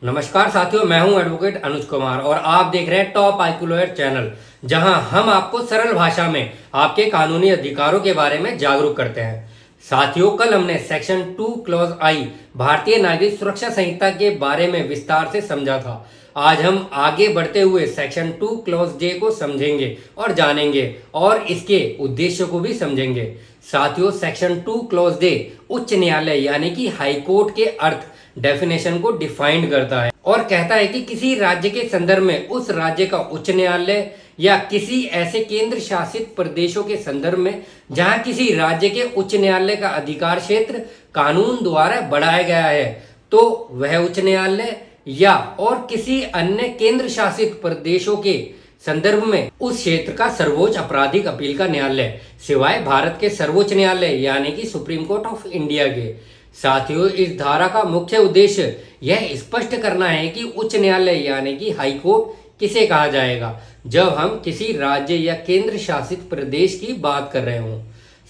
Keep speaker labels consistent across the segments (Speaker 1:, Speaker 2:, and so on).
Speaker 1: नमस्कार साथियों, मैं हूं एडवोकेट अनुज कुमार और आप देख रहे हैं टॉप आईक्यू लॉयर चैनल, जहां हम आपको सरल भाषा में आपके कानूनी अधिकारों के बारे में जागरूक करते हैं। साथियों, कल हमने सेक्शन 2 क्लॉज आई भारतीय नागरिक सुरक्षा संहिता के बारे में विस्तार से समझा था। आज हम आगे बढ़ते हुए सेक्शन 2 क्लॉज जे को समझेंगे और जानेंगे और इसके उद्देश्य को भी समझेंगे। साथियों, सेक्शन 2 क्लॉज जे उच्च न्यायालय यानी कि हाई कोर्ट के अर्थ डेफिनेशन को डिफाइंड करता है और कहता है कि किसी राज्य के संदर्भ में उस राज्य का उच्च न्यायालय या किसी ऐसे केंद्र शासित प्रदेशों के संदर्भ में जहां किसी राज्य के उच्च न्यायालय का अधिकार क्षेत्र कानून द्वारा बढ़ाया गया है, तो वह उच्च न्यायालय या और किसी अन्य केंद्र शासित प्रदेशों के संदर्भ में उस क्षेत्र का सर्वोच्च आपराधिक अपील का न्यायालय, सिवाय भारत के सर्वोच्च न्यायालय यानी कि सुप्रीम कोर्ट ऑफ इंडिया के। साथियों, इस धारा का मुख्य उद्देश्य यह स्पष्ट करना है कि उच्च न्यायालय यानी कि हाई कोर्ट किसे कहा जाएगा जब हम किसी राज्य या केंद्र शासित प्रदेश की बात कर रहे हों।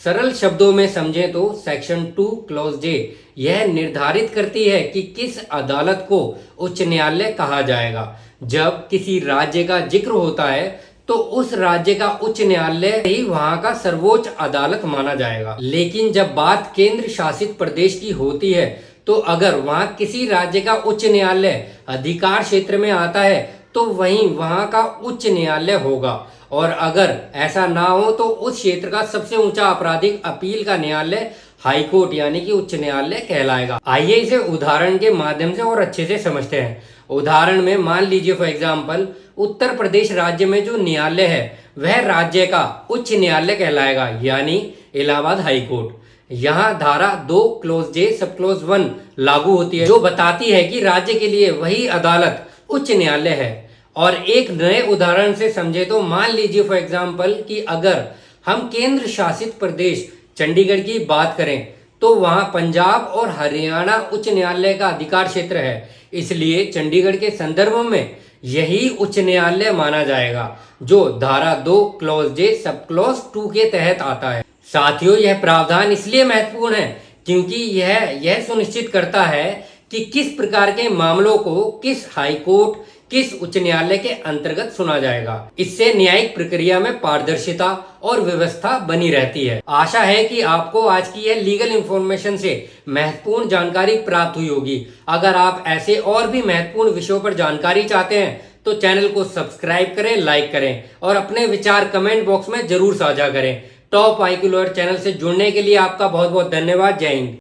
Speaker 1: सरल शब्दों में समझें तो सेक्शन 2 क्लॉज जे यह निर्धारित करती है कि किस अदालत को उच्च न्यायालय कहा जाएगा। जब किसी राज्य का जिक्र होता है तो उस राज्य का उच्च न्यायालय ही वहां का सर्वोच्च अदालत माना जाएगा। लेकिन जब बात केंद्र शासित प्रदेश की होती है तो अगर वहां किसी राज्य का उच्च न्यायालय अधिकार क्षेत्र में आता है तो वहीं वहां का उच्च न्यायालय होगा, और अगर ऐसा ना हो तो उस क्षेत्र का सबसे ऊंचा आपराधिक अपील का न्यायालय हाई कोर्ट यानी कि उच्च न्यायालय कहलाएगा। आइए इसे उदाहरण के माध्यम से और अच्छे से समझते हैं। उदाहरण में मान लीजिए फॉर एग्जाम्पल, उत्तर प्रदेश राज्य में जो न्यायालय है वह राज्य का उच्च न्यायालय कहलाएगा यानी इलाहाबाद हाई कोर्ट। यहाँ धारा 2 क्लॉज जे सब क्लॉज 1 लागू होती है, जो बताती है कि राज्य के लिए वही अदालत उच्च न्यायालय है। और एक नए उदाहरण से समझे तो मान लीजिए फॉर एग्जाम्पल कि अगर हम केंद्र शासित प्रदेश चंडीगढ़ की बात करें तो वहां पंजाब और हरियाणा उच्च न्यायालय का अधिकार क्षेत्र है, इसलिए चंडीगढ़ के संदर्भ में यही उच्च न्यायालय माना जाएगा, जो धारा 2 क्लॉज जे सब क्लॉज 2 के तहत आता है। साथियों, यह प्रावधान इसलिए महत्वपूर्ण है क्योंकि यह सुनिश्चित करता है कि किस प्रकार के मामलों को किस हाई कोर्ट किस उच्च न्यायालय के अंतर्गत सुना जाएगा। इससे न्यायिक प्रक्रिया में पारदर्शिता और व्यवस्था बनी रहती है। आशा है कि आपको आज की यह लीगल इंफॉर्मेशन से महत्वपूर्ण जानकारी प्राप्त हुई होगी। अगर आप ऐसे और भी महत्वपूर्ण विषयों पर जानकारी चाहते हैं तो चैनल को सब्सक्राइब करें, लाइक करें और अपने विचार कमेंट बॉक्स में जरूर साझा करें। टॉप आईक्यू लॉयर चैनल से जुड़ने के लिए आपका बहुत बहुत धन्यवाद। जय हिंद।